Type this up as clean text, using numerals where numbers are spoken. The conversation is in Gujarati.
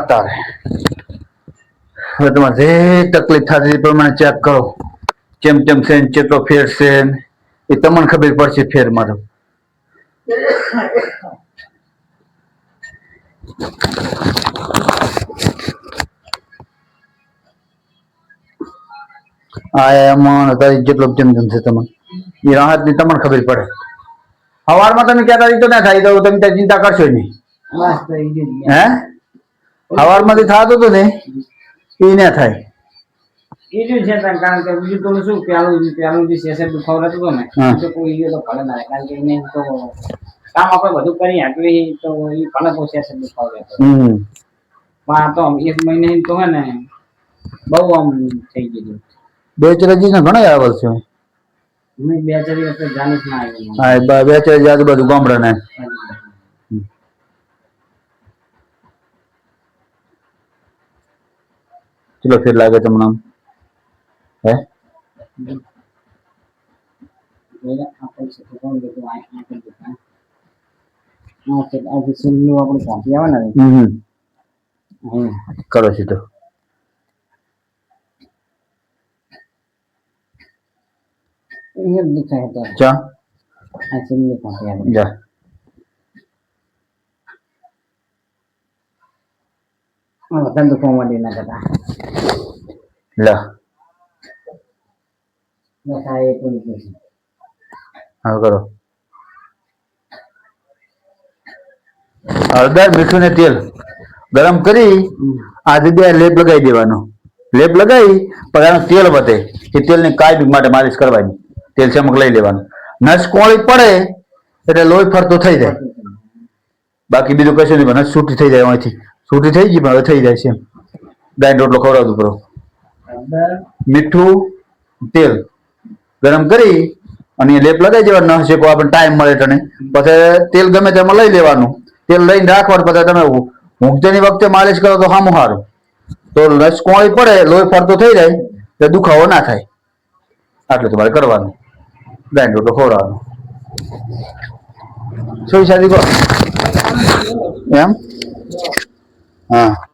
તારે હવે તમારે જે તકલીફ થતી એ પ્રમાણે ચેક કરો કેમ કેમ છે કેટલો ફેર છે એ તમને ખબર પડશે ફેરમાં તો એમાં જેટલો જેમ જેમ છે તમને એ રાહત ની તમને ખબર પડે સવારમાં તમે કહેતા તો ના થાય તો તમે ત્યાં ચિંતા કરશો નહીં હે સવારમાંથી થતું હતું ને એ ના થાય બીજું છે કારણ કે બીજું તો શું પેલું જે સેશન દુખાવો હતો ને તો કોઈ તો ભલે ના કારણ કે એને તો કામ આપણે બધું કરી આપીએ તો એ ભલે તો સેશન દુખાવો રહેતો પણ તો એક મહિને તો હે ને બહુ આમ થઈ ગયું બેચરાજી ના ઘણા આવેલ છે બેચરી વખતે જાણીશ ના આવ્યું હા બેચરાજી આજુબાજુ ગામડા ને ચલો ફેર લાગે તમને હે કરો સીધો ચા જા ધંધો કોમડી ના કરતા લા હા કરો હળદર મીઠું ને તેલ ગરમ કરી આ જગ્યાએ લેપ લગાવી દેવાનો લેપ લગાવી પછી આનું તેલ વધે એ તેલની કાયમ માટે માલિશ કરવાની તેલ ચમક લઈ લેવાનું નસ કોળી પડે એટલે લોહી ફરતો થઈ જાય બાકી બીજું કશું નહીં નસ છૂટી થઈ જાય અહીંથી છૂટી થઈ ગઈ પણ હવે થઈ જાય છે દાળ રોટલો ખવડાવતું કરો મીઠું તેલ ગરમ કરી અને લેપ લગાવી દેવાનો ન શેકો આપણને ટાઈમ મળે તને પછી તેલ ગમે તેમાં લઈ લેવાનું તેલ લઈને રાખવાનું પછી તમે ઊંઘतेની વખતે માલિશ કરો તો સામું સારું તો નસ કોળી પડે લોહી ફરતો થઈ જાય તો દુખાવો ના થાય આટલું તમારે કરવાનું દાળ રોટલો ખવડાવવાનો શું શાદી કહો એમ હા